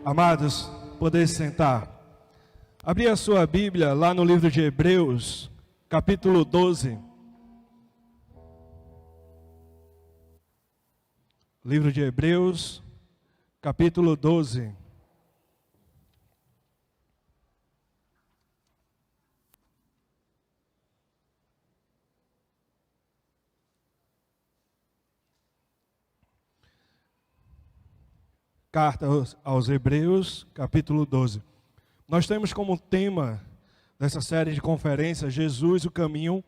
Amados, poder sentar. Abri a sua Bíblia lá no livro de Hebreus, capítulo 12. Livro de Hebreus, capítulo 12. Carta aos Hebreus, capítulo 12. Nós temos como tema dessa série de conferências, Jesus, o caminho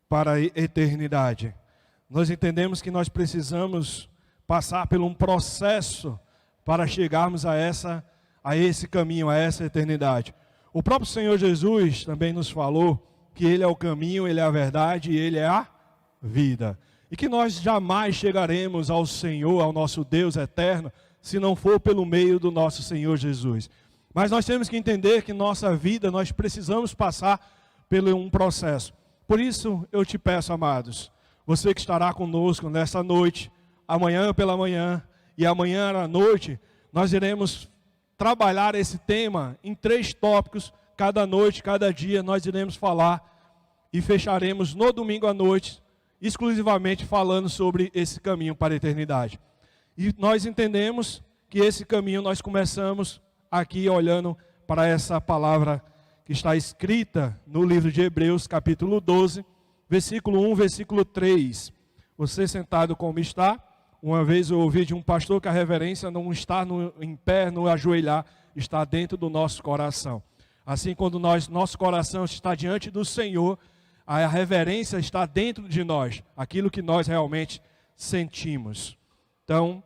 para a eternidade. Nós entendemos que nós precisamos passar por um processo para chegarmos a esse caminho, a essa eternidade. O próprio Senhor Jesus também nos falou que Ele é o caminho, Ele é a verdade e Ele é a vida. E que nós jamais chegaremos ao Senhor, ao nosso Deus eterno, se não for pelo meio do nosso Senhor Jesus. Mas nós temos que entender que nossa vida, nós precisamos passar por um processo. Por isso eu te peço, amados, você que estará conosco nessa noite, amanhã pela manhã e amanhã à noite, nós iremos trabalhar esse tema em 3 tópicos, cada noite, cada dia nós iremos falar e fecharemos no domingo à noite, exclusivamente falando sobre esse caminho para a eternidade. E nós entendemos que esse caminho nós começamos aqui olhando para essa palavra que está escrita no livro de Hebreus, capítulo 12, versículo 1, versículo 3. Você sentado como está, uma vez eu ouvi de um pastor que a reverência não está em pé, no ajoelhar, está dentro do nosso coração. Assim, quando nosso coração está diante do Senhor, a reverência está dentro de nós, aquilo que nós realmente sentimos. Então,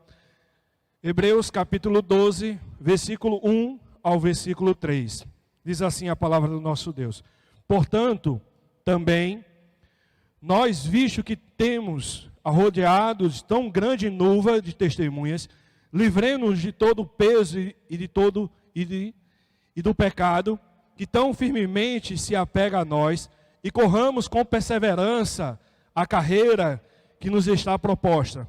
Hebreus capítulo 12, versículo 1 ao versículo 3. Diz assim a palavra do nosso Deus. Portanto, também, nós, visto que temos rodeados tão grande nuvem de testemunhas, livremos-nos de todo o peso e do pecado, que tão firmemente se apega a nós, e corramos com perseverança a carreira que nos está proposta.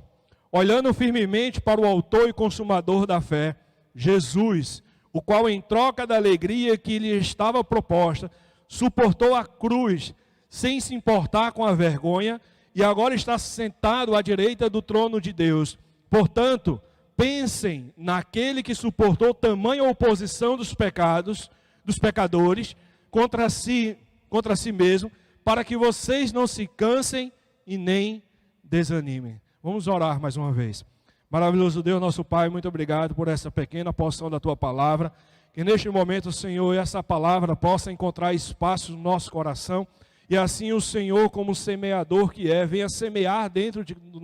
Olhando firmemente para o autor e consumador da fé, Jesus, o qual em troca da alegria que lhe estava proposta, suportou a cruz, sem se importar com a vergonha, e agora está sentado à direita do trono de Deus. Portanto, pensem naquele que suportou tamanha oposição dos pecadores, contra si mesmo, para que vocês não se cansem e nem desanimem. Vamos orar mais uma vez. Maravilhoso Deus, nosso Pai, muito obrigado por essa pequena porção da Tua palavra. Que neste momento, Senhor, essa palavra possa encontrar espaço no nosso coração. E assim o Senhor, como semeador que é, venha semear dentro do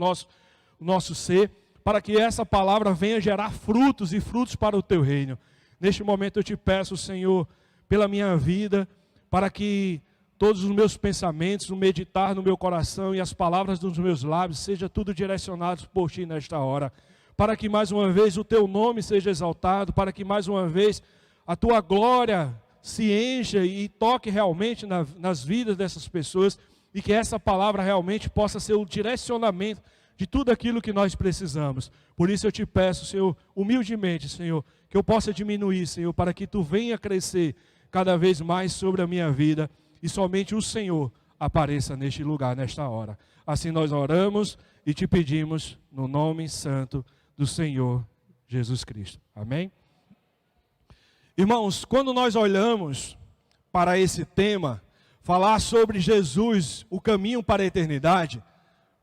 nosso ser, para que essa palavra venha gerar frutos e frutos para o Teu reino. Neste momento eu te peço, Senhor, pela minha vida, para que todos os meus pensamentos, o meditar no meu coração e as palavras dos meus lábios, seja tudo direcionado por Ti nesta hora. Para que mais uma vez o Teu nome seja exaltado, para que mais uma vez a Tua glória se encha e toque realmente nas vidas dessas pessoas, e que essa palavra realmente possa ser o direcionamento de tudo aquilo que nós precisamos. Por isso eu te peço, Senhor, humildemente, Senhor, que eu possa diminuir, Senhor, para que Tu venha crescer cada vez mais sobre a minha vida, e somente o Senhor apareça neste lugar, nesta hora. Assim nós oramos e te pedimos no nome santo do Senhor Jesus Cristo. Amém? Irmãos, quando nós olhamos para esse tema, falar sobre Jesus, o caminho para a eternidade,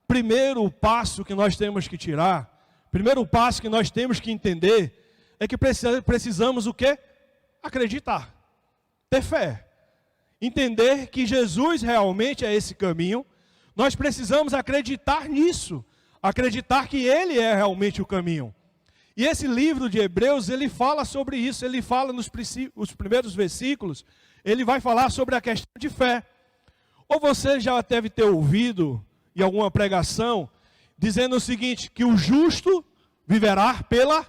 primeiro passo que nós temos que tirar, primeiro passo que nós temos que entender, é que precisamos o quê? Acreditar, ter fé. Entender que Jesus realmente é esse caminho, nós precisamos acreditar nisso, acreditar que Ele é realmente o caminho. E esse livro de Hebreus, ele fala sobre isso, ele fala nos primeiros versículos, ele vai falar sobre a questão de fé. Ou você já deve ter ouvido em alguma pregação, dizendo o seguinte, que o justo viverá pela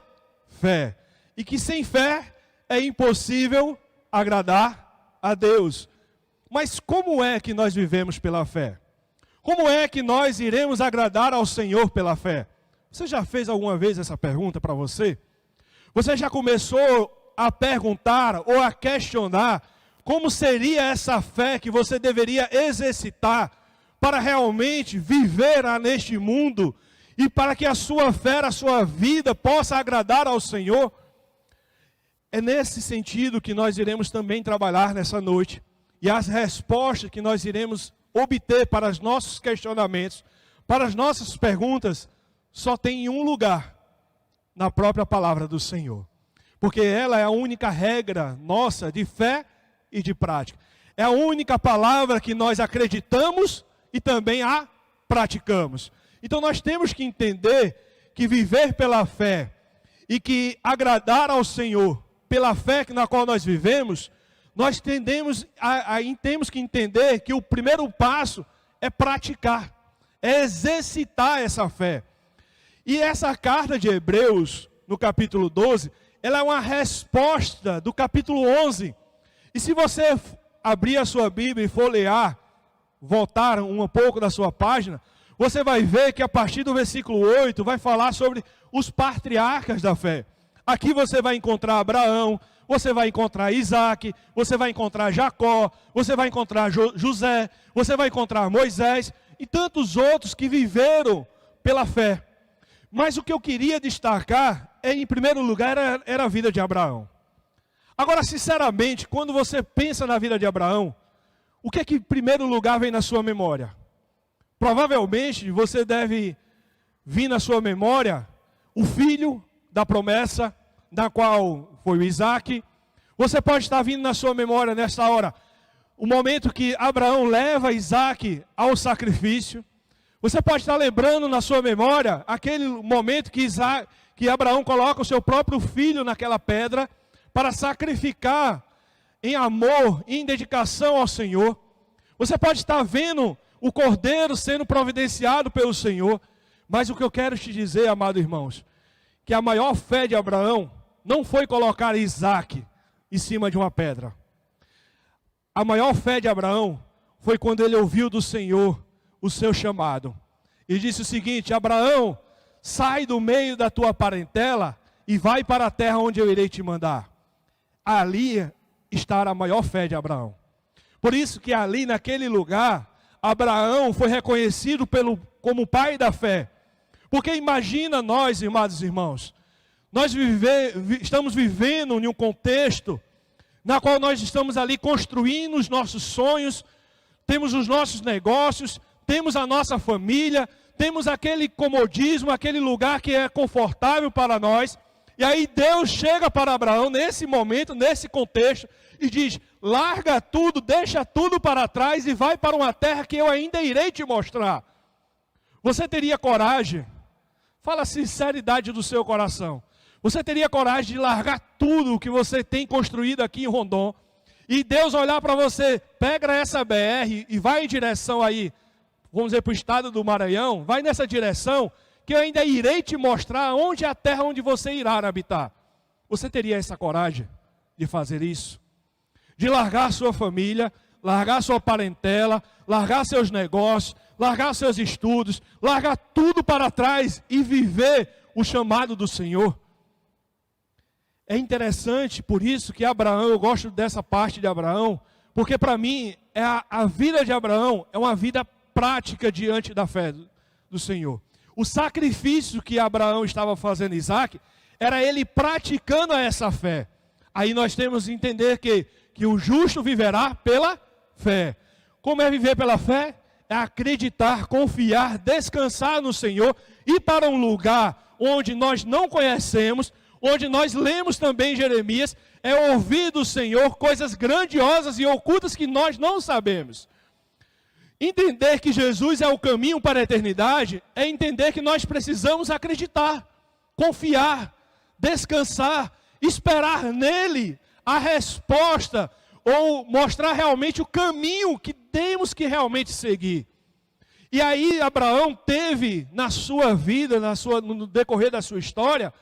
fé, e que sem fé é impossível agradar a Deus. Mas como é que nós vivemos pela fé? Como é que nós iremos agradar ao Senhor pela fé? Você já fez alguma vez essa pergunta para você? Você já começou a perguntar ou a questionar como seria essa fé que você deveria exercitar para realmente viver neste mundo e para que a sua fé, a sua vida possa agradar ao Senhor? É nesse sentido que nós iremos também trabalhar nessa noite. E as respostas que nós iremos obter para os nossos questionamentos, para as nossas perguntas, só tem em um lugar, na própria palavra do Senhor. Porque ela é a única regra nossa de fé e de prática. É a única palavra que nós acreditamos e também a praticamos. Então nós temos que entender que viver pela fé e que agradar ao Senhor pela fé na qual nós vivemos, nós temos que entender que o primeiro passo é praticar, é exercitar essa fé. E essa carta de Hebreus, no capítulo 12, ela é uma resposta do capítulo 11. E se você abrir a sua Bíblia e folhear, voltar um pouco da sua página, você vai ver que a partir do versículo 8 vai falar sobre os patriarcas da fé. Aqui você vai encontrar Abraão, você vai encontrar Isaac, você vai encontrar Jacó, você vai encontrar José, você vai encontrar Moisés e tantos outros que viveram pela fé. Mas o que eu queria destacar, em primeiro lugar, era a vida de Abraão. Agora, sinceramente, quando você pensa na vida de Abraão, o que é que em primeiro lugar vem na sua memória? Provavelmente você deve vir na sua memória o filho da promessa, da qual foi o Isaac. Você pode estar vindo na sua memória nesta hora o momento que Abraão leva Isaac ao sacrifício. Você pode estar lembrando na sua memória aquele momento que Abraão coloca o seu próprio filho naquela pedra para sacrificar em amor, em dedicação ao Senhor. Você pode estar vendo o cordeiro sendo providenciado pelo Senhor. Mas o que eu quero te dizer, amados irmãos, que a maior fé de Abraão não foi colocar Isaac em cima de uma pedra. A maior fé de Abraão foi quando ele ouviu do Senhor o seu chamado. E disse o seguinte: Abraão, sai do meio da tua parentela e vai para a terra onde eu irei te mandar. Ali está a maior fé de Abraão. Por isso que ali naquele lugar, Abraão foi reconhecido como pai da fé. Porque imagina nós, amados irmãos, nós estamos vivendo em um contexto na qual nós estamos ali construindo os nossos sonhos, temos os nossos negócios, temos a nossa família, temos aquele comodismo, aquele lugar que é confortável para nós. E aí Deus chega para Abraão nesse momento, nesse contexto, e diz: larga tudo, deixa tudo para trás e vai para uma terra que eu ainda irei te mostrar. Você teria coragem? Fala a sinceridade do seu coração. Você teria coragem de largar tudo o que você tem construído aqui em Rondon, e Deus olhar para você, pega essa BR e vai em direção aí, vamos dizer, para o estado do Maranhão, vai nessa direção, que eu ainda irei te mostrar onde é a terra onde você irá habitar. Você teria essa coragem de fazer isso? De largar sua família, largar sua parentela, largar seus negócios, largar seus estudos, largar tudo para trás e viver o chamado do Senhor? É interessante, por isso que Abraão, eu gosto dessa parte de Abraão, porque para mim a vida de Abraão é uma vida prática diante da fé do Senhor. O sacrifício que Abraão estava fazendo Isaac, era ele praticando essa fé. Aí nós temos que entender que o justo viverá pela fé. Como é viver pela fé? É acreditar, confiar, descansar no Senhor, ir para um lugar onde nós não conhecemos, onde nós lemos também Jeremias, é ouvir do Senhor coisas grandiosas e ocultas que nós não sabemos. Entender que Jesus é o caminho para a eternidade, é entender que nós precisamos acreditar, confiar, descansar, esperar nele a resposta, ou mostrar realmente o caminho que temos que realmente seguir. E aí Abraão teve na sua vida, no decorrer da sua história,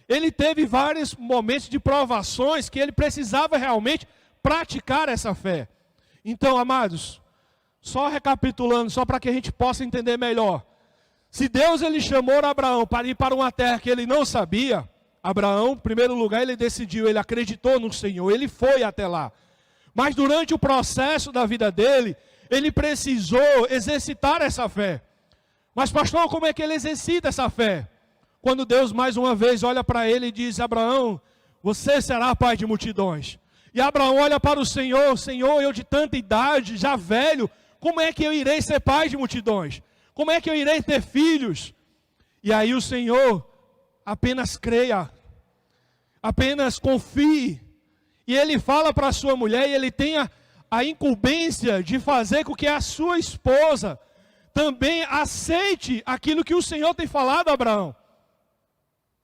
ele teve vários momentos de provações que ele precisava realmente praticar essa fé. Então, amados, só recapitulando, só para que a gente possa entender melhor. Se Deus ele chamou Abraão para ir para uma terra que ele não sabia, Abraão, em primeiro lugar, ele decidiu, ele acreditou no Senhor, ele foi até lá. Mas durante o processo da vida dele, ele precisou exercitar essa fé. Mas pastor, como é que ele exercita essa fé? Quando Deus mais uma vez olha para ele e diz: Abraão, você será pai de multidões. E Abraão olha para o Senhor: Senhor, eu de tanta idade, já velho, como é que eu irei ser pai de multidões? Como é que eu irei ter filhos? E aí o Senhor apenas creia, apenas confie. E ele fala para a sua mulher, e ele tem a incumbência de fazer com que a sua esposa também aceite aquilo que o Senhor tem falado a Abraão.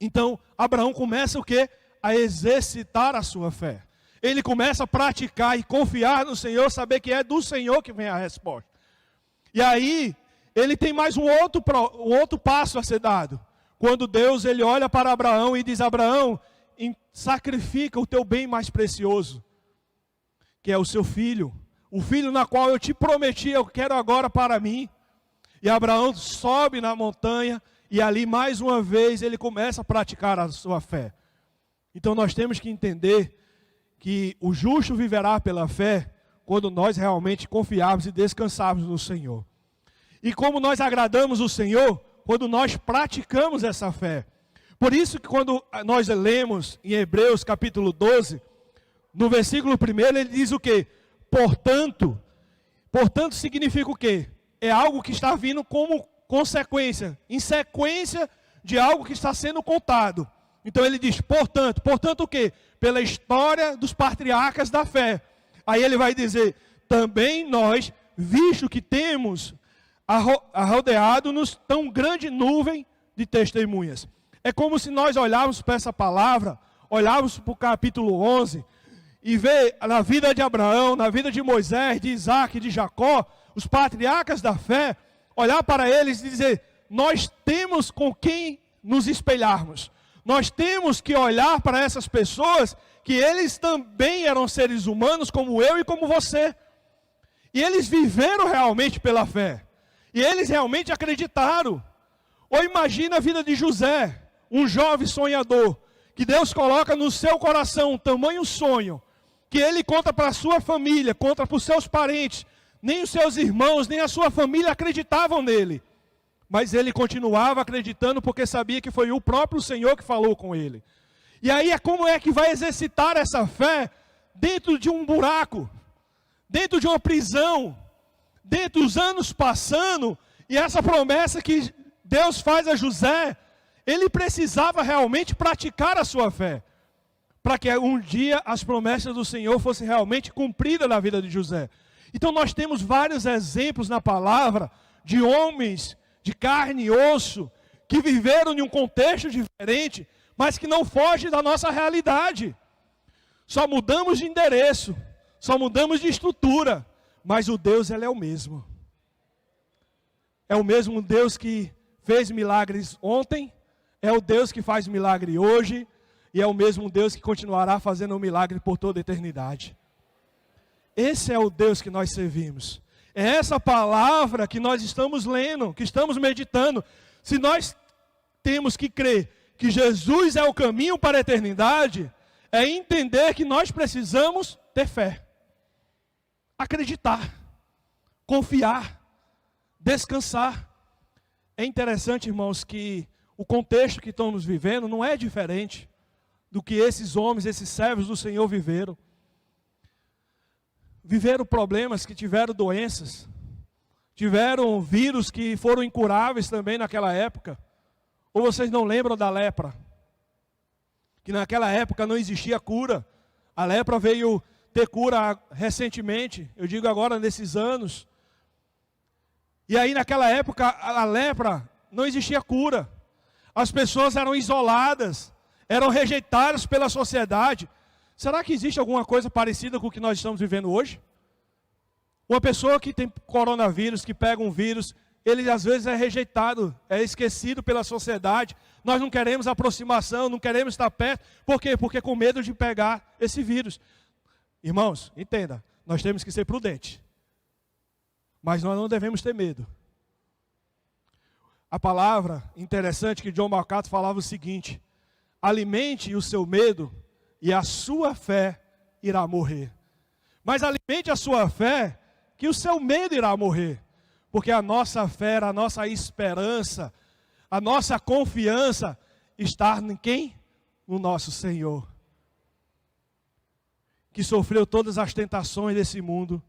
Então, Abraão começa o quê? A exercitar a sua fé. Ele começa a praticar e confiar no Senhor, saber que é do Senhor que vem a resposta. E aí, ele tem mais um outro passo a ser dado. Quando Deus ele olha para Abraão e diz: Abraão, sacrifica o teu bem mais precioso, que é o seu filho, o filho na qual eu te prometi, eu quero agora para mim. E Abraão sobe na montanha, e ali mais uma vez ele começa a praticar a sua fé. Então nós temos que entender que o justo viverá pela fé, quando nós realmente confiarmos e descansarmos no Senhor. E como nós agradamos o Senhor? Quando nós praticamos essa fé. Por isso que quando nós lemos em Hebreus capítulo 12, no versículo 1, ele diz o quê? Portanto significa o quê? É algo que está vindo como consequência, em sequência de algo que está sendo contado. Então ele diz, portanto o quê? Pela história dos patriarcas da fé. Aí ele vai dizer, também nós, visto que temos arrodeado-nos tão grande nuvem de testemunhas. É como se nós olharmos para essa palavra, olharmos para o capítulo 11, e ver na vida de Abraão, na vida de Moisés, de Isaac, de Jacó, os patriarcas da fé, olhar para eles e dizer, nós temos com quem nos espelharmos. Nós temos que olhar para essas pessoas, que eles também eram seres humanos, como eu e como você. E eles viveram realmente pela fé. E eles realmente acreditaram. Ou imagina a vida de José, um jovem sonhador, que Deus coloca no seu coração um tamanho sonho, que ele conta para a sua família, conta para os seus parentes, nem os seus irmãos, nem a sua família acreditavam nele. Mas ele continuava acreditando porque sabia que foi o próprio Senhor que falou com ele. E aí como é que vai exercitar essa fé dentro de um buraco, dentro de uma prisão, dentro dos anos passando, e essa promessa que Deus faz a José, ele precisava realmente praticar a sua fé, para que um dia as promessas do Senhor fossem realmente cumpridas na vida de José. Então nós temos vários exemplos na palavra de homens de carne e osso, que viveram em um contexto diferente, mas que não foge da nossa realidade. Só mudamos de endereço, só mudamos de estrutura, mas o Deus ele é o mesmo. É o mesmo Deus que fez milagres ontem, é o Deus que faz milagre hoje, e é o mesmo Deus que continuará fazendo um milagre por toda a eternidade. Esse é o Deus que nós servimos. É essa palavra que nós estamos lendo, que estamos meditando. Se nós temos que crer que Jesus é o caminho para a eternidade, é entender que nós precisamos ter fé, acreditar, confiar, descansar. É interessante, irmãos, que o contexto que estamos vivendo não é diferente do que esses homens, esses servos do Senhor viveram. Viveram problemas, que tiveram doenças, tiveram vírus que foram incuráveis também naquela época. Ou vocês não lembram da lepra? Que naquela época não existia cura. A lepra veio ter cura recentemente, eu digo agora nesses anos. E aí naquela época a lepra não existia cura. As pessoas eram isoladas, eram rejeitadas pela sociedade. Será que existe alguma coisa parecida com o que nós estamos vivendo hoje? Uma pessoa que tem coronavírus, que pega um vírus, ele às vezes é rejeitado, é esquecido pela sociedade. Nós não queremos aproximação, não queremos estar perto. Por quê? Porque com medo de pegar esse vírus. Irmãos, entenda, nós temos que ser prudentes. Mas nós não devemos ter medo. A palavra interessante que John MacArthur falava o seguinte: alimente o seu medo e a sua fé irá morrer. Mas alimente a sua fé que o seu medo irá morrer. Porque a nossa fé, a nossa esperança, a nossa confiança está em quem? No nosso Senhor. Que sofreu todas as tentações desse mundo,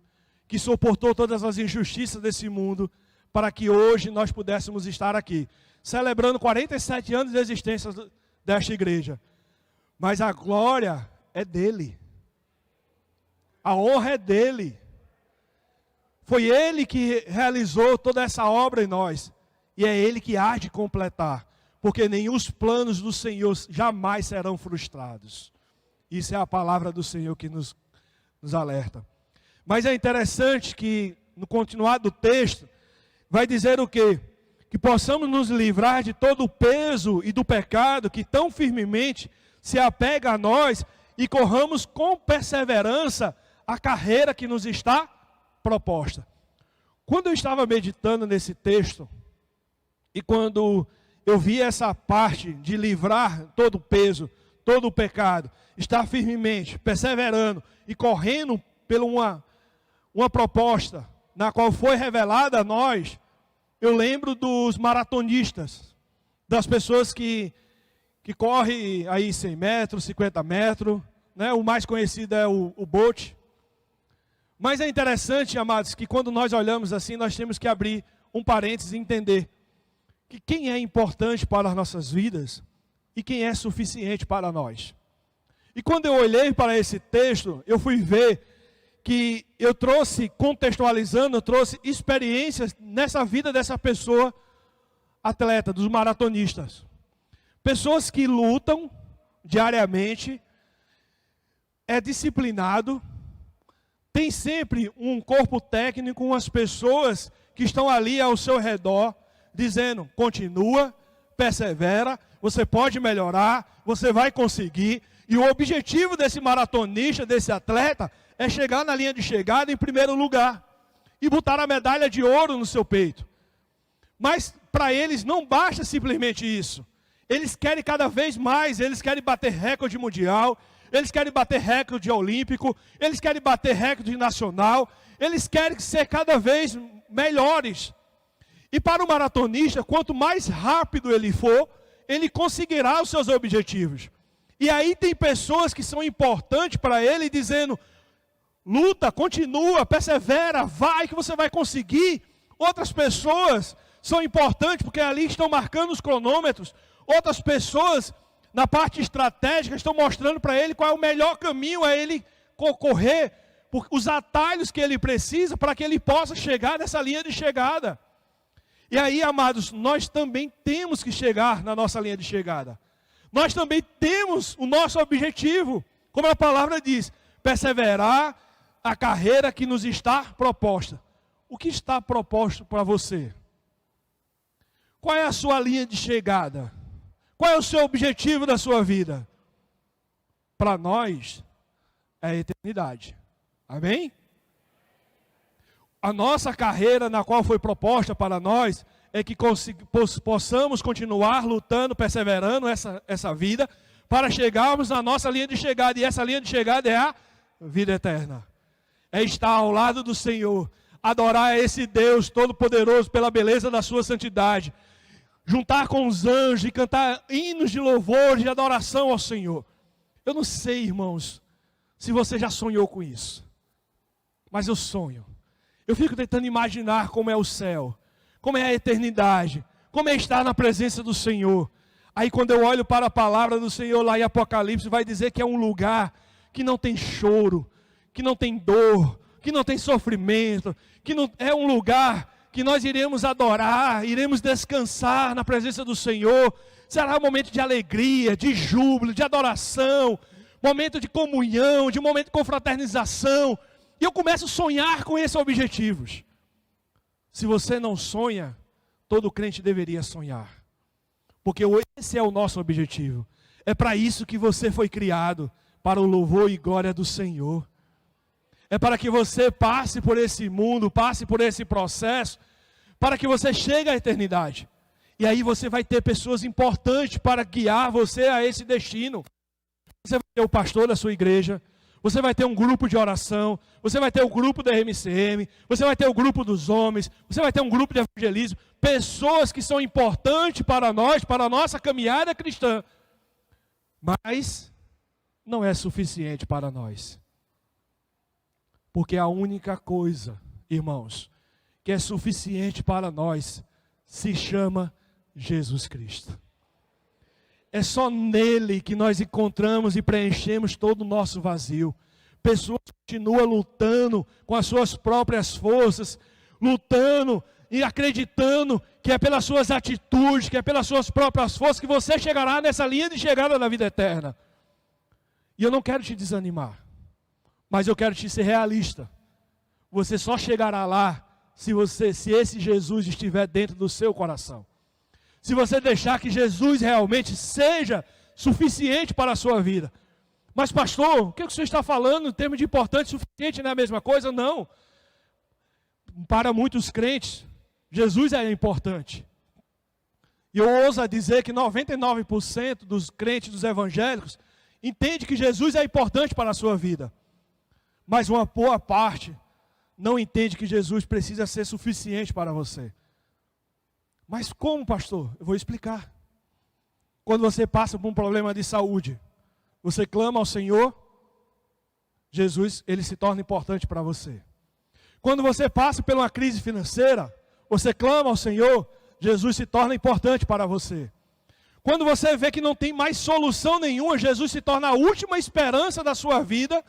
que suportou todas as injustiças desse mundo, para que hoje nós pudéssemos estar aqui, celebrando 47 anos de existência desta igreja. Mas a glória é dele. A honra é dele. Foi ele que realizou toda essa obra em nós. E é ele que há de completar. Porque nem os planos do Senhor jamais serão frustrados. Isso é a palavra do Senhor que nos alerta. Mas é interessante que no continuar do texto, vai dizer o quê? Que possamos nos livrar de todo o peso e do pecado que tão firmemente se apega a nós e corramos com perseverança a carreira que nos está proposta. Quando eu estava meditando nesse texto, e quando eu vi essa parte de livrar todo o peso, todo o pecado, estar firmemente, perseverando e correndo por uma proposta na qual foi revelada a nós, eu lembro dos maratonistas, das pessoas que correm aí 100 metros, 50 metros, né? O mais conhecido é o Bolt. Mas é interessante, amados, que quando nós olhamos assim, nós temos que abrir um parênteses e entender que quem é importante para as nossas vidas e quem é suficiente para nós. E quando eu olhei para esse texto, eu fui ver que eu trouxe, contextualizando, eu trouxe experiências nessa vida dessa pessoa, atleta, dos maratonistas. Pessoas que lutam diariamente, é disciplinado, tem sempre um corpo técnico, umas pessoas que estão ali ao seu redor, dizendo, continua, persevera, você pode melhorar, você vai conseguir. E o objetivo desse maratonista, desse atleta, é chegar na linha de chegada em primeiro lugar e botar a medalha de ouro no seu peito. Mas para eles não basta simplesmente isso. Eles querem cada vez mais, eles querem bater recorde mundial, eles querem bater recorde olímpico, eles querem bater recorde nacional, eles querem ser cada vez melhores. E para o maratonista, quanto mais rápido ele for, ele conseguirá os seus objetivos. E aí tem pessoas que são importantes para ele, dizendo, luta, continua, persevera, vai que você vai conseguir. Outras pessoas são importantes porque ali estão marcando os cronômetros. Outras pessoas, na parte estratégica, estão mostrando para ele qual é o melhor caminho a ele correr, os atalhos que ele precisa para que ele possa chegar nessa linha de chegada. E aí, amados, nós também temos que chegar na nossa linha de chegada. Nós também temos o nosso objetivo, como a palavra diz, perseverar a carreira que nos está proposta. O que está proposto para você? Qual é a sua linha de chegada? Qual é o seu objetivo da sua vida? Para nós, é a eternidade. Amém? A nossa carreira na qual foi proposta para nós é que possamos continuar lutando, perseverando essa vida, para chegarmos na nossa linha de chegada. E essa linha de chegada é a vida eterna. É estar ao lado do Senhor, adorar a esse Deus Todo-Poderoso pela beleza da sua santidade, juntar com os anjos e cantar hinos de louvor, de adoração ao Senhor. Eu não sei, irmãos, se você já sonhou com isso, mas eu sonho. Eu fico tentando imaginar como é o céu, como é a eternidade, como é estar na presença do Senhor. Aí quando eu olho para a palavra do Senhor lá em Apocalipse, vai dizer que é um lugar que não tem choro, que não tem dor, que não tem sofrimento, que não, é um lugar que nós iremos adorar, iremos descansar na presença do Senhor. Será um momento de alegria, de júbilo, de adoração, momento de comunhão, de momento de confraternização. E eu começo a sonhar com esses objetivos. Se você não sonha, todo crente deveria sonhar. Porque esse é o nosso objetivo. É para isso que você foi criado, para o louvor e glória do Senhor. É para que você passe por esse mundo, passe por esse processo, para que você chegue à eternidade. E aí você vai ter pessoas importantes para guiar você a esse destino. Você vai ter o pastor da sua igreja, você vai ter um grupo de oração, você vai ter o grupo da RMCM, você vai ter o grupo dos homens, você vai ter um grupo de evangelismo, pessoas que são importantes para nós, para a nossa caminhada cristã. Mas não é suficiente para nós. Porque a única coisa, irmãos, que é suficiente para nós, se chama Jesus Cristo. É só nele que nós encontramos e preenchemos todo o nosso vazio. Pessoas continuam lutando com as suas próprias forças, lutando e acreditando que é pelas suas atitudes, que é pelas suas próprias forças que você chegará nessa linha de chegada da vida eterna. E eu não quero te desanimar, mas eu quero te ser realista. Você só chegará lá se esse Jesus estiver dentro do seu coração. Se você deixar que Jesus realmente seja suficiente para a sua vida. Mas pastor, o que o senhor está falando em termos de importante e suficiente não é a mesma coisa? Não. Para muitos crentes, Jesus é importante. E eu ouso dizer que 99% dos crentes, dos evangélicos, entende que Jesus é importante para a sua vida. Mas uma boa parte não entende que Jesus precisa ser suficiente para você. Mas como, pastor? Eu vou explicar. Quando você passa por um problema de saúde, você clama ao Senhor, Jesus, ele se torna importante para você. Quando você passa por uma crise financeira, você clama ao Senhor, Jesus se torna importante para você. Quando você vê que não tem mais solução nenhuma, Jesus se torna a última esperança da sua vida,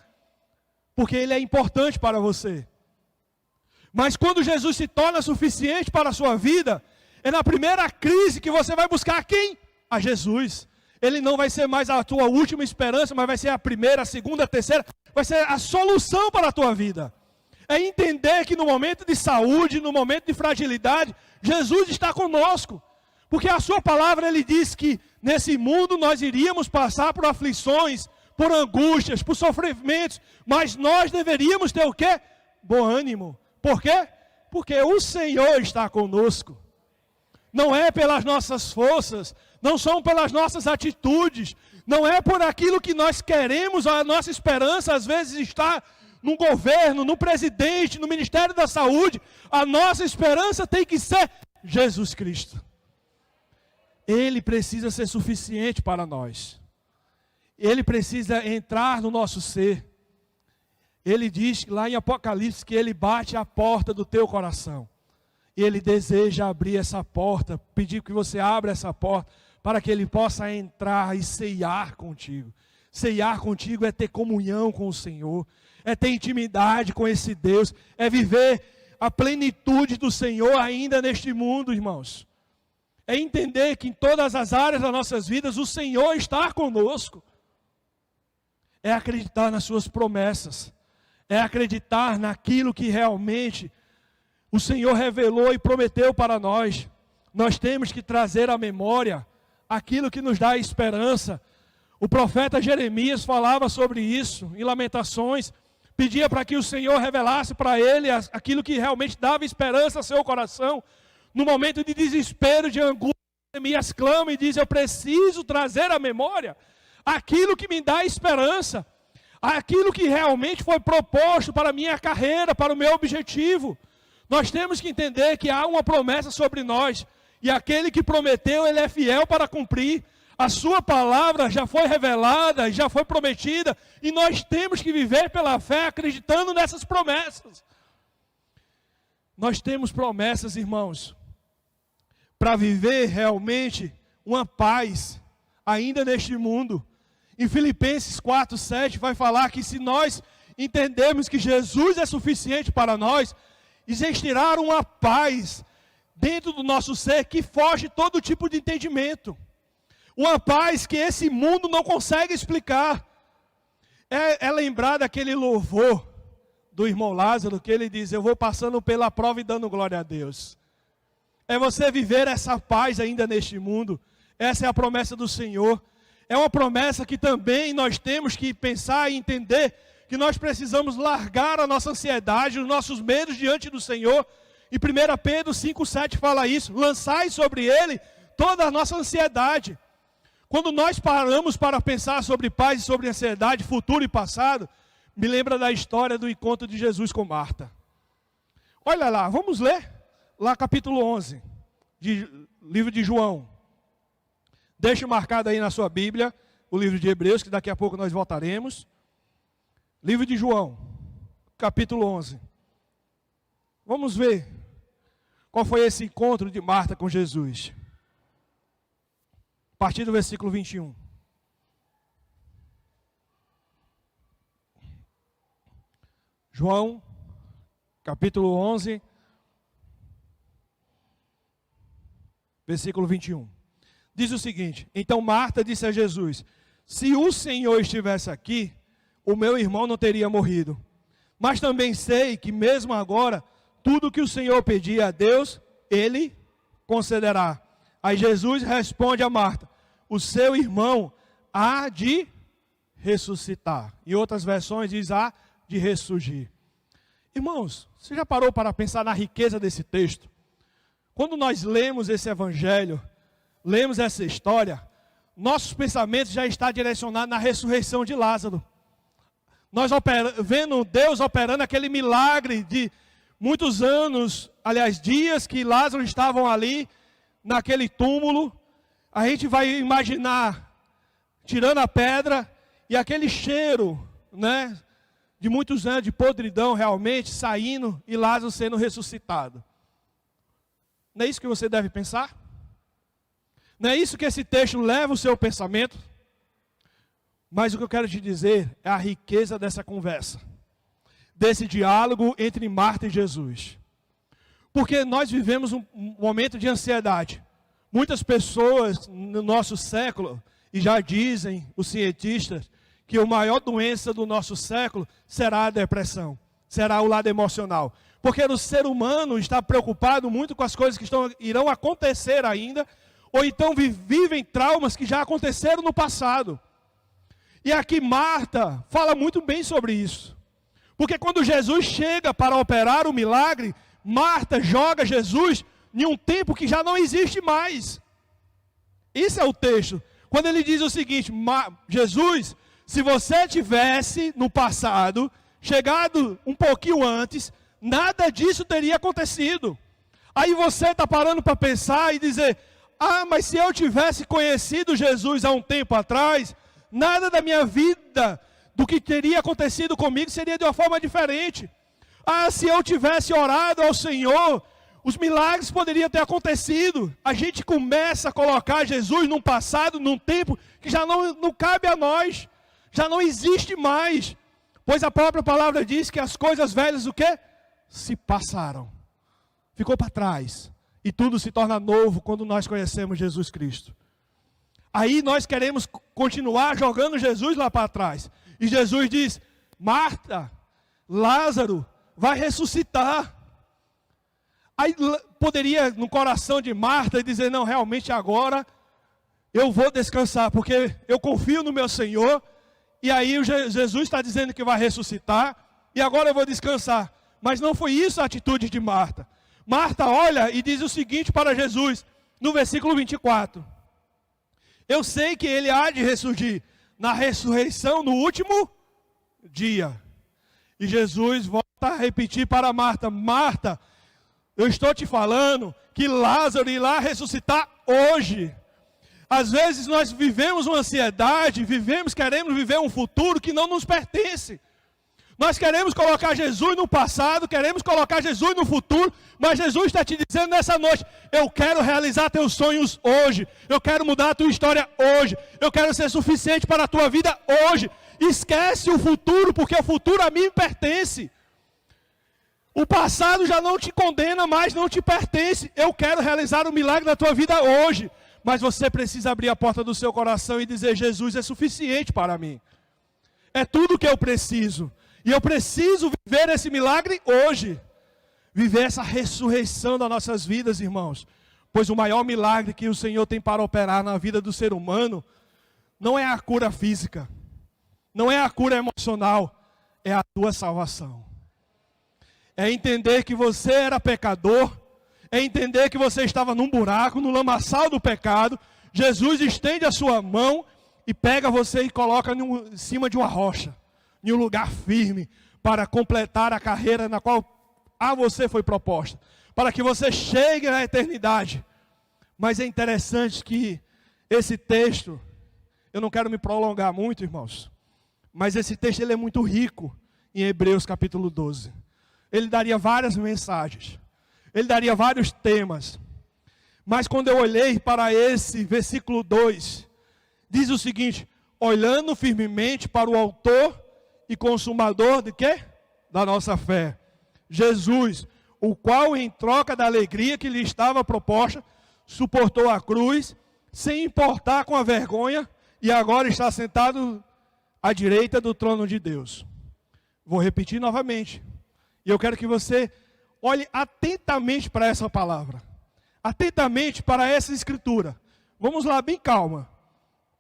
porque ele é importante para você. Mas quando Jesus se torna suficiente para a sua vida, é na primeira crise que você vai buscar quem? A Jesus. Ele não vai ser mais a tua última esperança, mas vai ser a primeira, a segunda, a terceira. Vai ser a solução para a tua vida. É entender que no momento de saúde, no momento de fragilidade, Jesus está conosco. Porque a sua palavra, ele diz que nesse mundo nós iríamos passar por aflições, por angústias, por sofrimentos. Mas nós deveríamos ter o quê? Bom ânimo. Por quê? Porque o Senhor está conosco. Não é pelas nossas forças, não são pelas nossas atitudes, não é por aquilo que nós queremos, a nossa esperança às vezes está no governo, no presidente, no Ministério da Saúde. A nossa esperança tem que ser Jesus Cristo. Ele precisa ser suficiente para nós. Ele precisa entrar no nosso ser. Ele diz lá em Apocalipse que ele bate à porta do teu coração. Ele deseja abrir essa porta, pedir que você abra essa porta, para que ele possa entrar e ceiar contigo. Ceiar contigo é ter comunhão com o Senhor, é ter intimidade com esse Deus, é viver a plenitude do Senhor ainda neste mundo, irmãos. É entender que em todas as áreas das nossas vidas o Senhor está conosco. É acreditar nas suas promessas, é acreditar naquilo que realmente o Senhor revelou e prometeu para nós. Nós temos que trazer à memória aquilo que nos dá esperança. O profeta Jeremias falava sobre isso em Lamentações. Pedia para que o Senhor revelasse para ele aquilo que realmente dava esperança ao seu coração. No momento de desespero, de angústia, Jeremias clama e diz: eu preciso trazer à memória aquilo que me dá esperança. Aquilo que realmente foi proposto para a minha carreira, para o meu objetivo. Nós temos que entender que há uma promessa sobre nós, e aquele que prometeu, ele é fiel para cumprir. A sua palavra já foi revelada, já foi prometida, e nós temos que viver pela fé, acreditando nessas promessas. Nós temos promessas, irmãos, para viver realmente uma paz, ainda neste mundo. Em Filipenses 4:7 vai falar que se nós entendermos que Jesus é suficiente para nós, existirá uma paz dentro do nosso ser que foge todo tipo de entendimento. Uma paz que esse mundo não consegue explicar. É lembrar daquele louvor do irmão Lázaro, que ele diz: eu vou passando pela prova e dando glória a Deus. É você viver essa paz ainda neste mundo. Essa é a promessa do Senhor. É uma promessa que também nós temos que pensar e entender que nós precisamos largar a nossa ansiedade, os nossos medos diante do Senhor. E 1 Pedro 5,7 fala isso: lançai sobre ele toda a nossa ansiedade. Quando nós paramos para pensar sobre paz e sobre ansiedade, futuro e passado, me lembra da história do encontro de Jesus com Marta. Olha lá, vamos ler lá capítulo 11, livro de João. Deixe marcado aí na sua Bíblia o livro de Hebreus, que daqui a pouco nós voltaremos. Livro de João, capítulo 11. Vamos ver qual foi esse encontro de Marta com Jesus. A partir do versículo 21. João, capítulo 11, versículo 21. Diz o seguinte: então Marta disse a Jesus: se o Senhor estivesse aqui, o meu irmão não teria morrido. Mas também sei que mesmo agora, tudo que o Senhor pedir a Deus, Ele concederá. Aí Jesus responde a Marta: o seu irmão há de ressuscitar. Em outras versões diz há de ressurgir. Irmãos, você já parou para pensar na riqueza desse texto? Quando nós lemos esse evangelho, lemos essa história, nossos pensamentos já estão direcionados na ressurreição de Lázaro. Nós vendo Deus operando aquele milagre de muitos anos, aliás, dias que Lázaro estavam ali, naquele túmulo, a gente vai imaginar, tirando a pedra, e aquele cheiro, né, de muitos anos de podridão realmente, saindo, e Lázaro sendo ressuscitado. Não é isso que você deve pensar? Não é isso que esse texto leva o seu pensamento? Mas o que eu quero te dizer é a riqueza dessa conversa, desse diálogo entre Marta e Jesus. Porque nós vivemos um momento de ansiedade. Muitas pessoas no nosso século, e já dizem os cientistas, que a maior doença do nosso século será a depressão, será o lado emocional. Porque o ser humano está preocupado muito com as coisas que irão acontecer ainda, ou então vivem traumas que já aconteceram no passado. E aqui Marta fala muito bem sobre isso. Porque quando Jesus chega para operar o milagre, Marta joga Jesus em um tempo que já não existe mais. Isso é o texto. Quando ele diz o seguinte: Jesus, se você tivesse no passado, chegado um pouquinho antes, nada disso teria acontecido. Aí você está parando para pensar e dizer: ah, mas se eu tivesse conhecido Jesus há um tempo atrás, nada da minha vida, do que teria acontecido comigo, seria de uma forma diferente. Ah, se eu tivesse orado ao Senhor, os milagres poderiam ter acontecido. A gente começa a colocar Jesus num passado, num tempo que já não cabe a nós, já não existe mais. Pois a própria palavra diz que as coisas velhas, o quê? Se passaram. Ficou para trás. E tudo se torna novo quando nós conhecemos Jesus Cristo. Aí nós queremos continuar jogando Jesus lá para trás. E Jesus diz: Marta, Lázaro vai ressuscitar. Aí poderia no coração de Marta dizer: não, realmente agora eu vou descansar, porque eu confio no meu Senhor. E aí Jesus está dizendo que vai ressuscitar, e agora eu vou descansar. Mas não foi isso a atitude de Marta. Marta olha e diz o seguinte para Jesus, no versículo 24. Eu sei que ele há de ressurgir na ressurreição no último dia. E Jesus volta a repetir para Marta: Marta, eu estou te falando que Lázaro irá ressuscitar hoje. Às vezes nós vivemos uma ansiedade, queremos viver um futuro que não nos pertence. Nós queremos colocar Jesus no passado, queremos colocar Jesus no futuro, mas Jesus está te dizendo nessa noite: eu quero realizar teus sonhos hoje, eu quero mudar a tua história hoje, eu quero ser suficiente para a tua vida hoje. Esquece o futuro, porque o futuro a mim pertence. O passado já não te condena mais, não te pertence. Eu quero realizar o milagre da tua vida hoje. Mas você precisa abrir a porta do seu coração e dizer: Jesus é suficiente para mim. É tudo que eu preciso. E eu preciso viver esse milagre hoje. Viver essa ressurreição das nossas vidas, irmãos. Pois o maior milagre que o Senhor tem para operar na vida do ser humano não é a cura física, não é a cura emocional, é a tua salvação. É entender que você era pecador, é entender que você estava num buraco, no lamaçal do pecado. Jesus estende a sua mão e pega você e coloca em cima de uma rocha, em um lugar firme, para completar a carreira na qual a você foi proposta, para que você chegue à eternidade. Mas é interessante que esse texto, eu não quero me prolongar muito, irmãos, mas esse texto ele é muito rico em Hebreus capítulo 12. Ele daria várias mensagens, ele daria vários temas. Mas quando eu olhei para esse versículo 2, diz o seguinte: olhando firmemente para o autor e consumador de quê? Da nossa fé, Jesus, o qual em troca da alegria que lhe estava proposta, suportou a cruz, sem importar com a vergonha, e agora está sentado à direita do trono de Deus. Vou repetir novamente, e eu quero que você olhe atentamente para essa palavra, atentamente para essa escritura. Vamos lá, bem calma.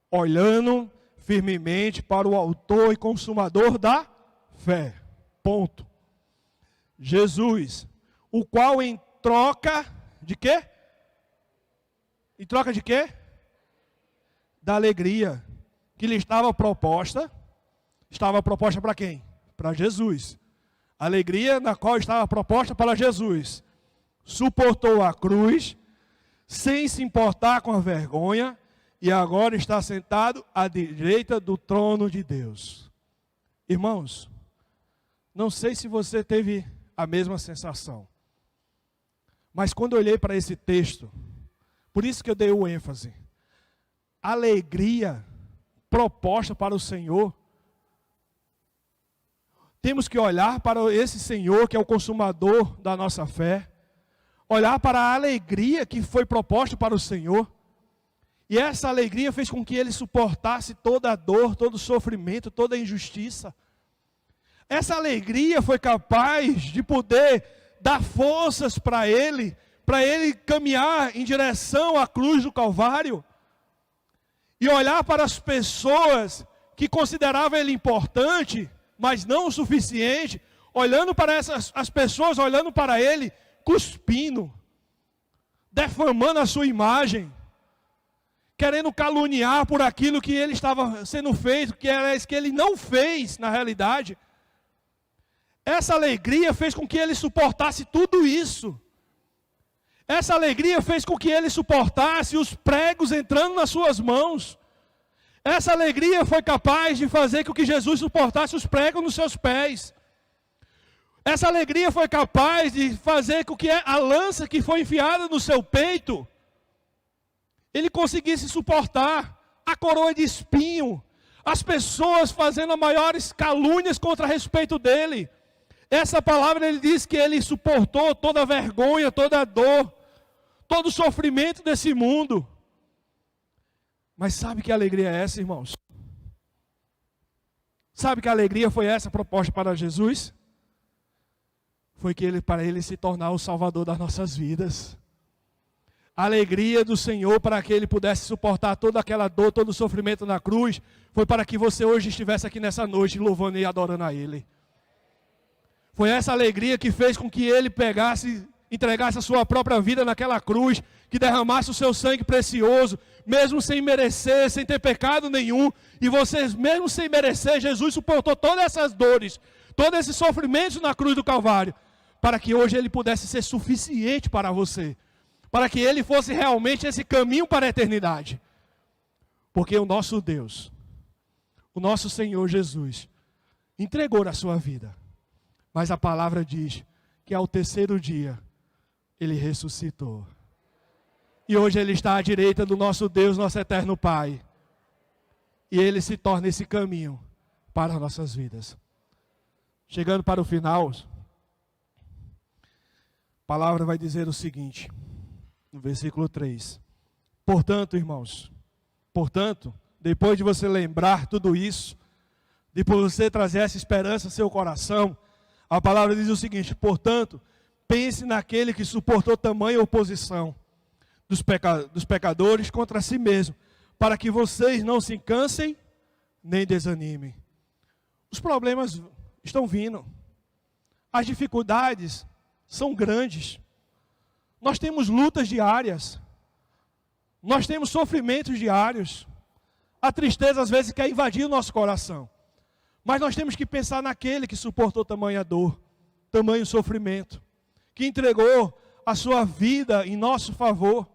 Olhando firmemente para o autor e consumador da fé. Ponto. Jesus, o qual em troca de quê? Em troca de quê? Da alegria que lhe estava proposta para quem? Para Jesus. A alegria na qual estava proposta para Jesus. Suportou a cruz, sem se importar com a vergonha, e agora está sentado à direita do trono de Deus. Irmãos, não sei se você teve a mesma sensação, mas quando eu olhei para esse texto, por isso que eu dei o ênfase, a alegria proposta para o Senhor, temos que olhar para esse Senhor que é o consumador da nossa fé, olhar para a alegria que foi proposta para o Senhor, e essa alegria fez com que ele suportasse toda a dor, todo o sofrimento, toda a injustiça. Essa alegria foi capaz de poder dar forças para ele caminhar em direção à cruz do Calvário, e olhar para as pessoas que consideravam ele importante, mas não o suficiente, olhando para as pessoas, olhando para ele, cuspindo, defamando a sua imagem, querendo caluniar por aquilo que ele estava sendo feito, que era isso que ele não fez na realidade. Essa alegria fez com que ele suportasse tudo isso. Essa alegria fez com que ele suportasse os pregos entrando nas suas mãos. Essa alegria foi capaz de fazer com que Jesus suportasse os pregos nos seus pés. Essa alegria foi capaz de fazer com que a lança que foi enfiada no seu peito, ele conseguisse suportar a coroa de espinho, as pessoas fazendo as maiores calúnias contra a respeito dele. Essa palavra ele diz que ele suportou toda a vergonha, toda a dor, todo o sofrimento desse mundo. Mas sabe que alegria é essa, irmãos? Sabe que alegria foi essa proposta para Jesus? Foi que para ele se tornar o Salvador das nossas vidas. A alegria do Senhor para que ele pudesse suportar toda aquela dor, todo o sofrimento na cruz, foi para que você hoje estivesse aqui nessa noite louvando e adorando a Ele. Foi essa alegria que fez com que ele entregasse a sua própria vida naquela cruz, que derramasse o seu sangue precioso, mesmo sem merecer, sem ter pecado nenhum, e vocês mesmo sem merecer, Jesus suportou todas essas dores, todos esses sofrimentos na cruz do Calvário, para que hoje ele pudesse ser suficiente para você, para que ele fosse realmente esse caminho para a eternidade. Porque o nosso Deus, o nosso Senhor Jesus, entregou a sua vida. Mas a palavra diz que ao terceiro dia, ele ressuscitou. E hoje ele está à direita do nosso Deus, nosso eterno Pai. E ele se torna esse caminho para as nossas vidas. Chegando para o final, a palavra vai dizer o seguinte, no versículo 3. Portanto, irmãos, depois de você lembrar tudo isso, depois de você trazer essa esperança ao seu coração, a palavra diz o seguinte: portanto, pense naquele que suportou tamanha oposição dos pecadores contra si mesmo, para que vocês não se cansem nem desanimem. Os problemas estão vindo, as dificuldades são grandes, Nós temos lutas diárias. Nós temos sofrimentos diários. A tristeza às vezes quer invadir o nosso coração. Mas nós temos que pensar naquele que suportou tamanha dor, tamanho sofrimento, que entregou a sua vida em nosso favor,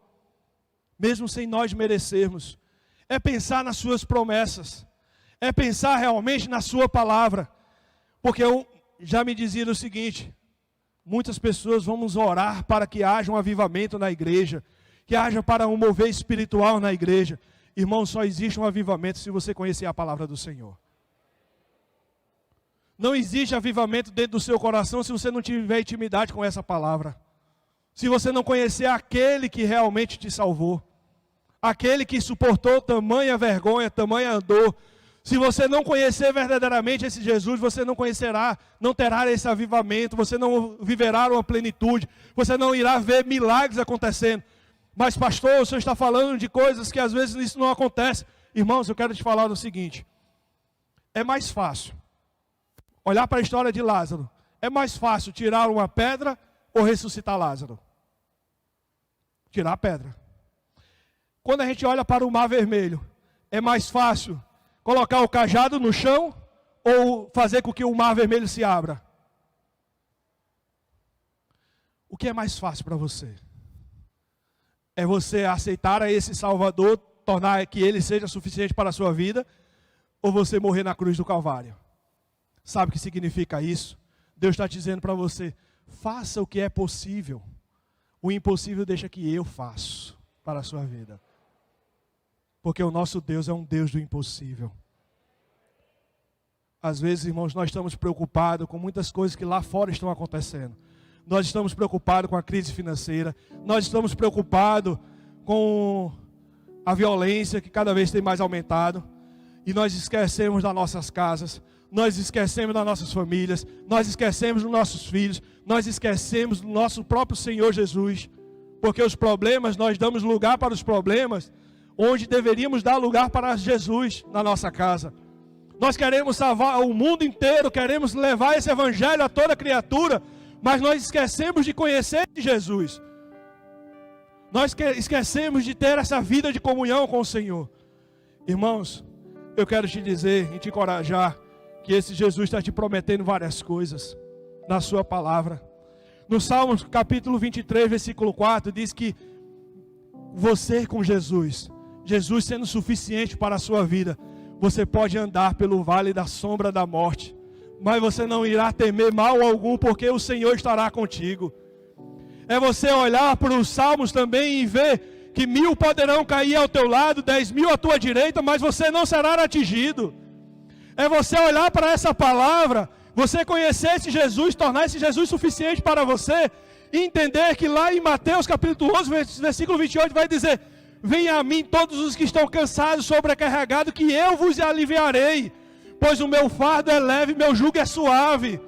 mesmo sem nós merecermos. É pensar nas suas promessas. É pensar realmente na sua palavra. Porque eu já me dizia o seguinte: muitas pessoas vamos orar para que haja um avivamento na igreja, que haja para um mover espiritual na igreja. Irmão, só existe um avivamento se você conhecer a palavra do Senhor. Não existe avivamento dentro do seu coração se você não tiver intimidade com essa palavra. Se você não conhecer aquele que realmente te salvou, aquele que suportou tamanha vergonha, tamanha dor. Se você não conhecer verdadeiramente esse Jesus, você não conhecerá, não terá esse avivamento, você não viverá uma plenitude, você não irá ver milagres acontecendo. Mas pastor, o senhor está falando de coisas que às vezes isso não acontece. Irmãos, eu quero te falar o seguinte: é mais fácil olhar para a história de Lázaro. É mais fácil tirar uma pedra ou ressuscitar Lázaro? Tirar a pedra. Quando a gente olha para o Mar Vermelho, é mais fácil colocar o cajado no chão ou fazer com que o Mar Vermelho se abra? O que é mais fácil para você? É você aceitar a esse Salvador, tornar que Ele seja suficiente para a sua vida, ou você morrer na cruz do Calvário? Sabe o que significa isso? Deus está dizendo para você: faça o que é possível. O impossível deixa que eu faço para a sua vida. Porque o nosso Deus é um Deus do impossível. Às vezes, irmãos, nós estamos preocupados com muitas coisas que lá fora estão acontecendo. Nós estamos preocupados com a crise financeira. Nós estamos preocupados com a violência que cada vez tem mais aumentado. E nós esquecemos das nossas casas. Nós esquecemos das nossas famílias. Nós esquecemos dos nossos filhos. Nós esquecemos do nosso próprio Senhor Jesus. Porque os problemas, nós damos lugar para os problemas, onde deveríamos dar lugar para Jesus na nossa casa. Nós queremos salvar o mundo inteiro, queremos levar esse evangelho a toda criatura, mas nós esquecemos de conhecer Jesus. Nós esquecemos de ter essa vida de comunhão com o Senhor. Irmãos, eu quero te dizer e te encorajar que esse Jesus está te prometendo várias coisas na sua palavra. No Salmos capítulo 23, versículo 4, diz que você com Jesus sendo suficiente para a sua vida, você pode andar pelo vale da sombra da morte, mas você não irá temer mal algum, porque o Senhor estará contigo. É você olhar para os Salmos também e ver que 1000 poderão cair ao teu lado, 10.000 à tua direita, mas você não será atingido. É você olhar para essa palavra, você conhecer esse Jesus, tornar esse Jesus suficiente para você, e entender que lá em Mateus capítulo 11, versículo 28, vai dizer: venha a mim todos os que estão cansados, sobrecarregados, que eu vos aliviarei, pois o meu fardo é leve, meu jugo é suave.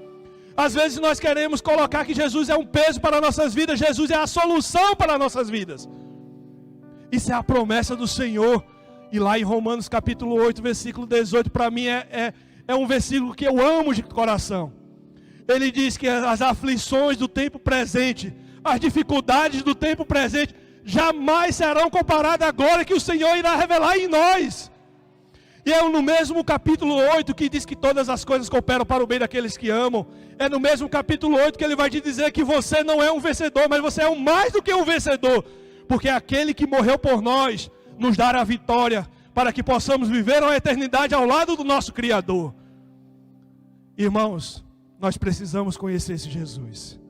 Às vezes nós queremos colocar que Jesus é um peso para nossas vidas. Jesus é a solução para nossas vidas. Isso é a promessa do Senhor. E lá em Romanos capítulo 8, versículo 18, para mim é um versículo que eu amo de coração. Ele diz que as aflições do tempo presente, as dificuldades do tempo presente, jamais serão comparadas à glória que o Senhor irá revelar em nós. E é no mesmo capítulo 8 que diz que todas as coisas cooperam para o bem daqueles que amam. É no mesmo capítulo 8 que ele vai te dizer que você não é um vencedor, mas você é um mais do que um vencedor. Porque aquele que morreu por nós nos dará a vitória para que possamos viver uma eternidade ao lado do nosso Criador. Irmãos, nós precisamos conhecer esse Jesus.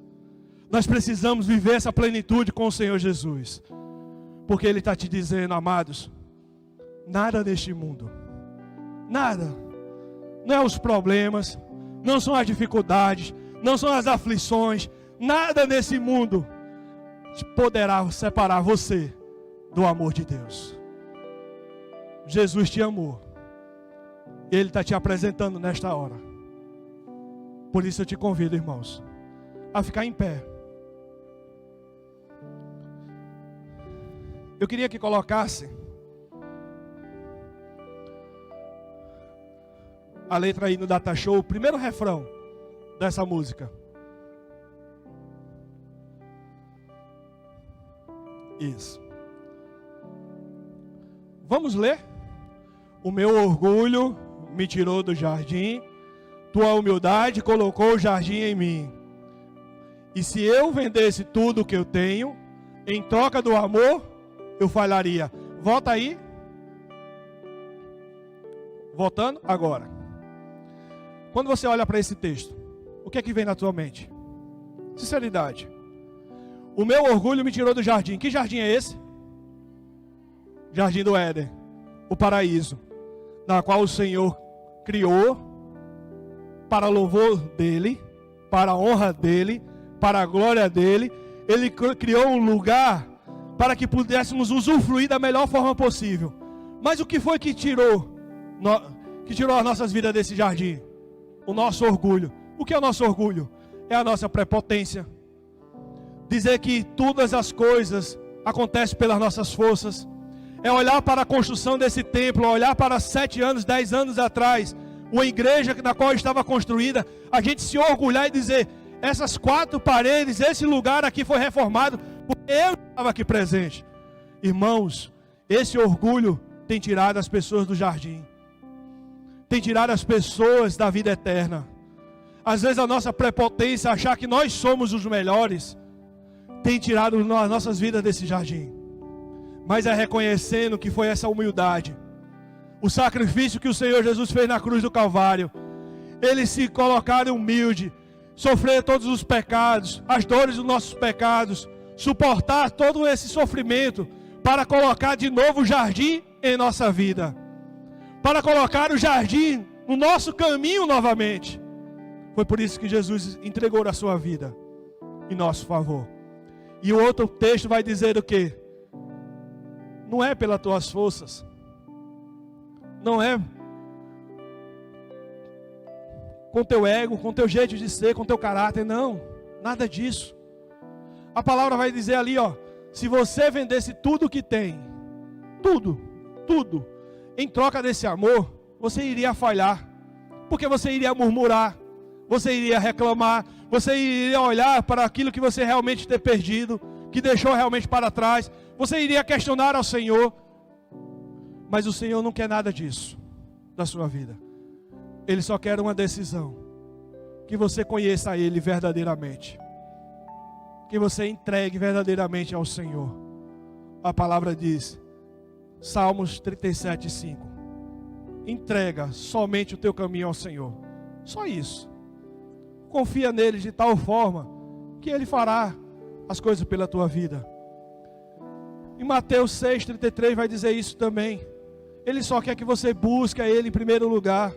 Nós precisamos viver essa plenitude com o Senhor Jesus. Porque Ele está te dizendo, amados, nada neste mundo, nada, não é os problemas, não são as dificuldades, não são as aflições, nada nesse mundo poderá separar você do amor de Deus. Jesus te amou. Ele está te apresentando nesta hora. Por isso eu te convido, irmãos, a ficar em pé. Eu queria que colocasse a letra aí no Data Show, o primeiro refrão dessa música. Isso. Vamos ler? O meu orgulho me tirou do jardim, tua humildade colocou o jardim em mim. E se eu vendesse tudo o que eu tenho, em troca do amor, eu falharia. Volta aí. Voltando agora. Quando você olha para esse texto, o que é que vem na tua mente? Sinceridade. O meu orgulho me tirou do jardim. Que jardim é esse? Jardim do Éden. O paraíso. Na qual o Senhor criou para louvor dele, para a honra dele, para a glória dele. Ele criou um lugar para que pudéssemos usufruir da melhor forma possível. Mas o que foi que tirou as nossas vidas desse jardim? O nosso orgulho. O que é o nosso orgulho? É a nossa prepotência. Dizer que todas as coisas acontecem pelas nossas forças. É olhar para a construção desse templo, olhar para 7 anos, 10 anos atrás, uma igreja na qual estava construída, a gente se orgulhar e dizer, essas 4 paredes, esse lugar aqui foi reformado, porque eu estava aqui presente. Irmãos, esse orgulho tem tirado as pessoas do jardim. Tem tirado as pessoas da vida eterna. Às vezes a nossa prepotência, achar que nós somos os melhores, tem tirado as nossas vidas desse jardim. Mas é reconhecendo que foi essa humildade, o sacrifício que o Senhor Jesus fez na cruz do Calvário. Ele se colocar humilde, sofrer todos os pecados, as dores dos nossos pecados, suportar todo esse sofrimento, para colocar de novo o jardim em nossa vida, para colocar o jardim no nosso caminho novamente. Foi por isso que Jesus entregou a sua vida em nosso favor. E o outro texto vai dizer o quê? Não é pelas tuas forças, não é com teu ego, com teu jeito de ser, com teu caráter, não, nada disso. A palavra vai dizer ali, ó, se você vendesse tudo que tem, tudo, em troca desse amor, você iria falhar, porque você iria murmurar, você iria reclamar, você iria olhar para aquilo que você realmente ter perdido, que deixou realmente para trás, você iria questionar ao Senhor. Mas o Senhor não quer nada disso da sua vida. Ele só quer uma decisão, que você conheça Ele verdadeiramente, que você entregue verdadeiramente ao Senhor. A palavra diz, Salmos 37:5, entrega somente o teu caminho ao Senhor, só isso. Confia nele de tal forma que Ele fará as coisas pela tua vida. Em Mateus 6:33 vai dizer isso também. Ele só quer que você busque a Ele em primeiro lugar,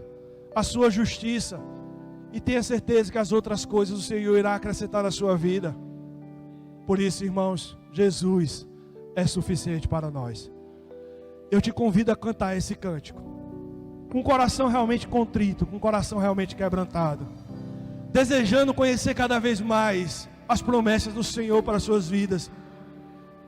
a sua justiça, e tenha certeza que as outras coisas o Senhor irá acrescentar na sua vida. Por isso, irmãos, Jesus é suficiente para nós. Eu te convido a cantar esse cântico com o coração realmente contrito, com o coração realmente quebrantado, desejando conhecer cada vez mais as promessas do Senhor para as suas vidas,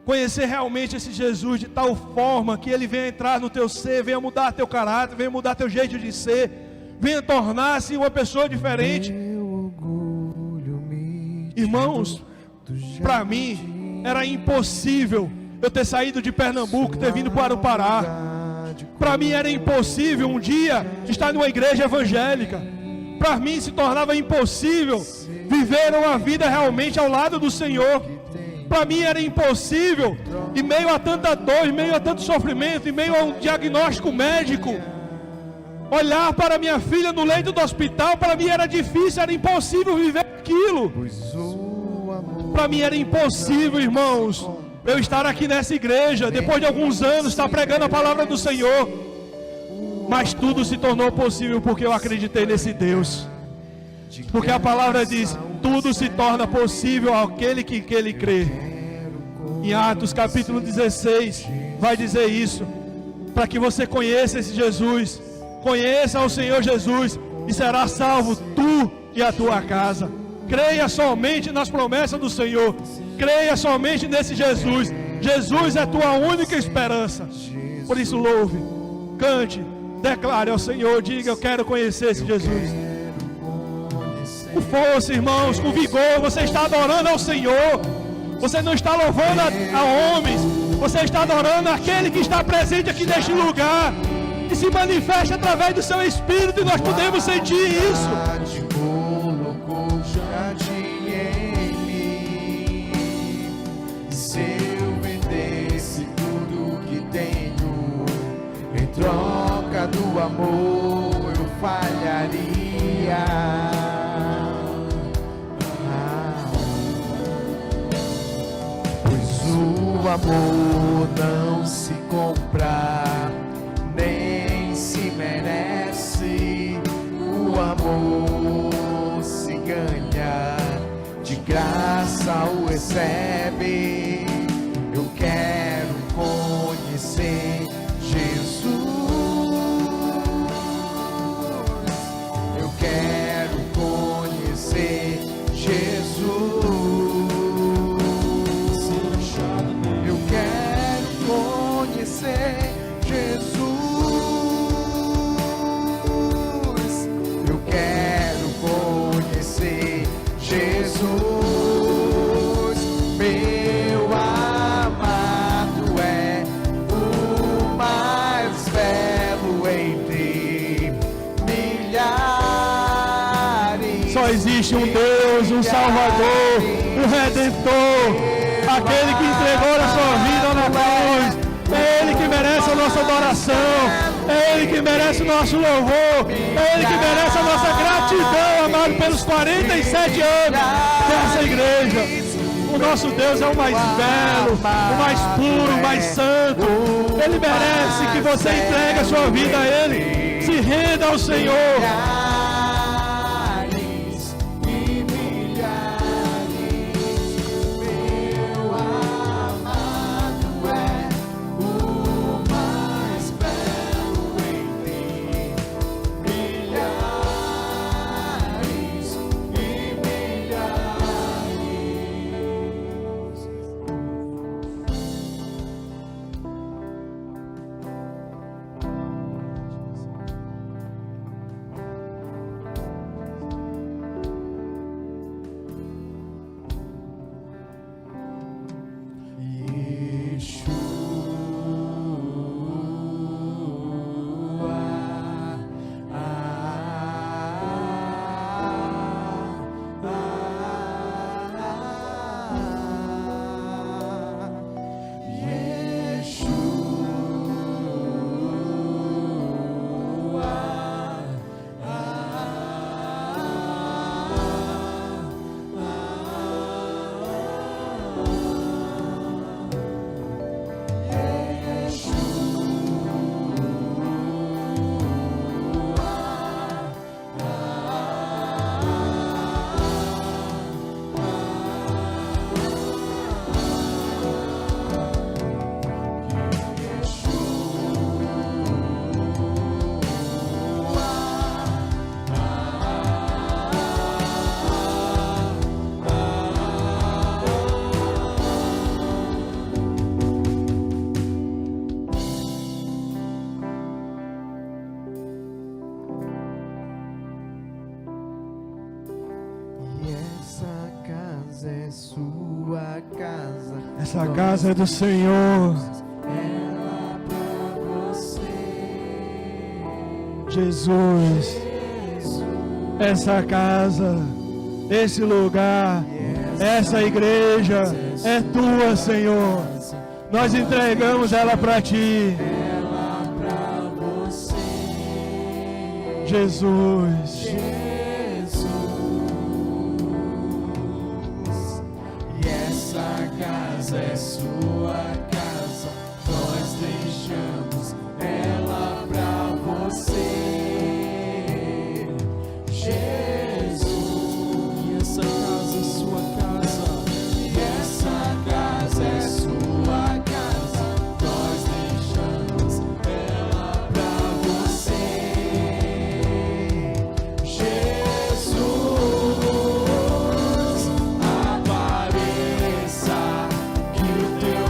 conhecer realmente esse Jesus de tal forma que Ele venha entrar no teu ser, venha mudar teu caráter, venha mudar teu jeito de ser, venha tornar-se uma pessoa diferente. Irmãos, para mim era impossível eu ter saído de Pernambuco, ter vindo para o Pará. Para mim era impossível um dia estar numa igreja evangélica. Para mim se tornava impossível viver uma vida realmente ao lado do Senhor. Para mim era impossível, em meio a tanta dor, em meio a tanto sofrimento, em meio a um diagnóstico médico, olhar para minha filha no leito do hospital. Para mim era difícil, era impossível viver aquilo. Para mim era impossível, irmãos, eu estar aqui nessa igreja, depois de alguns anos, estar pregando a palavra do Senhor. Mas tudo se tornou possível porque eu acreditei nesse Deus. Porque a palavra diz, tudo se torna possível àquele que Ele crê. Em Atos capítulo 16, vai dizer isso, para que você conheça esse Jesus, conheça o Senhor Jesus, e será salvo tu e a tua casa. Creia somente nas promessas do Senhor, creia somente nesse Jesus. Jesus é tua única esperança. Por isso louve, cante, declare ao Senhor, diga, eu quero conhecer esse Jesus. Com força, irmãos, com vigor, você está adorando ao Senhor. Você não está louvando a homens, você está adorando aquele que está presente aqui neste lugar, que se manifesta através do seu Espírito, e nós podemos sentir isso. Colocou jardim em mim. Se eu vendesse tudo que tenho em troca do amor, eu falharia. Pois o amor não se compra, nem se merece. O amor se ganha, de graça o recebe. Eu quero conhecer Jesus. Eu quero conhecer Jesus. Eu quero conhecer Jesus. Eu quero conhecer Jesus. Meu amado é o mais belo entre milhares. Só existe um Deus, um Salvador, um Redentor, aquele que entregou a sua vida na cruz. É Ele que merece a nossa adoração, é Ele que merece o nosso louvor, é Ele que merece a nossa gratidão, amado, pelos 47 anos dessa igreja. O nosso Deus é o mais belo, o mais puro, o mais santo. Ele merece que você entregue a sua vida a Ele, se renda ao Senhor. Milhares e milhares. Meu amado é o mais belo entre milhares e milhares. É sua casa. Essa casa é do Senhor. Ela pra você. Jesus, essa casa, esse lugar, essa igreja é tua, Senhor. Nós entregamos ela para ti. Ela pra você. Jesus. É sua casa, nós deixamos ela pra você, Jesus. E essa casa é sua casa, e essa casa é sua casa, nós deixamos ela pra você, Jesus. Apareça, que o teu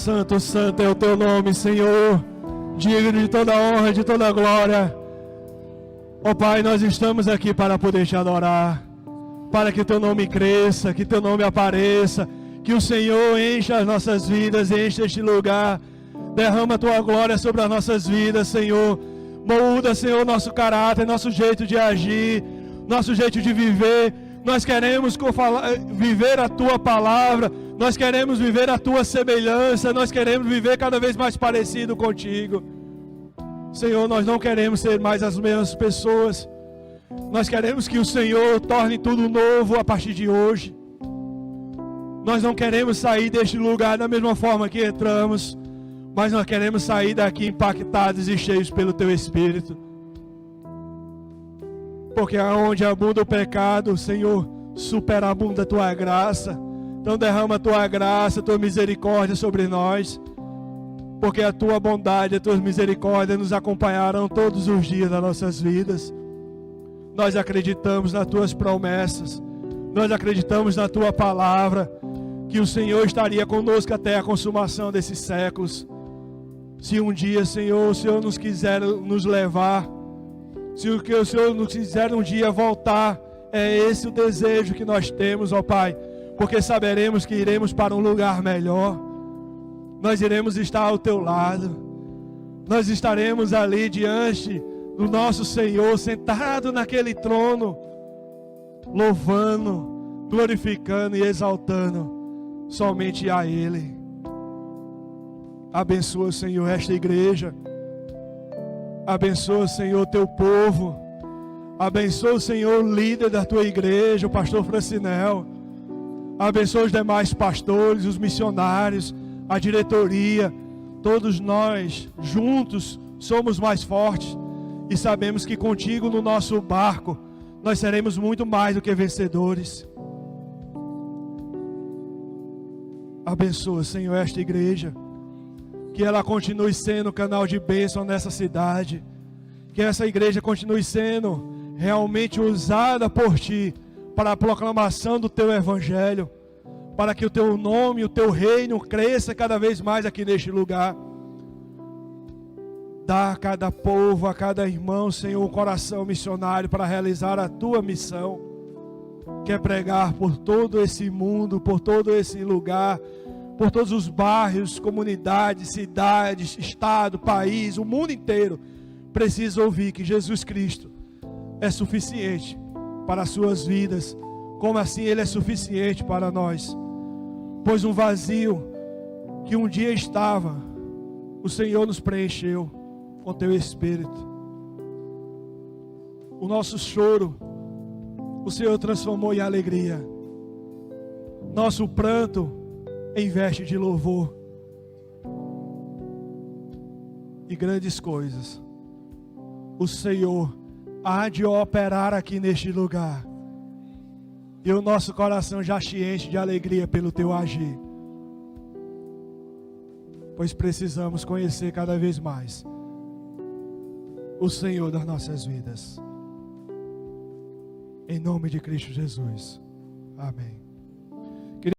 Santo, santo é o teu nome, Senhor, digno de toda honra, de toda glória. Ó Pai, nós estamos aqui para poder te adorar, para que teu nome cresça, que teu nome apareça, que o Senhor encha as nossas vidas, encha este lugar, derrama a tua glória sobre as nossas vidas, Senhor. Molda, Senhor, nosso caráter, nosso jeito de agir, nosso jeito de viver. Nós queremos viver a tua palavra, nós queremos viver a tua semelhança, nós queremos viver cada vez mais parecido contigo. Senhor, nós não queremos ser mais as mesmas pessoas. Nós queremos que o Senhor torne tudo novo a partir de hoje. Nós não queremos sair deste lugar da mesma forma que entramos, mas nós queremos sair daqui impactados e cheios pelo teu Espírito. Porque aonde abunda o pecado, Senhor, superabunda a tua graça. Então derrama a tua graça, a tua misericórdia sobre nós. Porque a tua bondade, as tuas misericórdias nos acompanharão todos os dias das nossas vidas. Nós acreditamos nas tuas promessas. Nós acreditamos na tua palavra, que o Senhor estaria conosco até a consumação desses séculos. Se um dia, Senhor, o Senhor nos quiser nos levar, se o que o Senhor nos quiser um dia voltar, é esse o desejo que nós temos, ó Pai, porque saberemos que iremos para um lugar melhor. Nós iremos estar ao teu lado, nós estaremos ali diante do nosso Senhor, sentado naquele trono, louvando, glorificando e exaltando somente a Ele. Abençoa, Senhor, esta igreja. Abençoa, Senhor, teu povo. Abençoa, Senhor, o líder da tua igreja, o pastor Francinel. Abençoa os demais pastores, os missionários, a diretoria. Todos nós, juntos, somos mais fortes. E sabemos que contigo no nosso barco, nós seremos muito mais do que vencedores. Abençoa, Senhor, esta igreja. Que ela continue sendo canal de bênção nessa cidade. Que essa igreja continue sendo realmente usada por Ti para a proclamação do Teu Evangelho. Para que o Teu nome, o Teu reino cresça cada vez mais aqui neste lugar. Dá a cada povo, a cada irmão, Senhor, um coração missionário para realizar a Tua missão. Que é pregar por todo esse mundo, por todo esse lugar, por todos os bairros, comunidades, cidades, estado, país, o mundo inteiro precisa ouvir que Jesus Cristo é suficiente para as suas vidas, como assim Ele é suficiente para nós. Pois um vazio que um dia estava, o Senhor nos preencheu com Teu Espírito. O nosso choro, o Senhor transformou em alegria. Nosso pranto em veste de louvor. E grandes coisas o Senhor há de operar aqui neste lugar. E o nosso coração já se enche de alegria pelo Teu agir. Pois precisamos conhecer cada vez mais o Senhor das nossas vidas. Em nome de Cristo Jesus. Amém.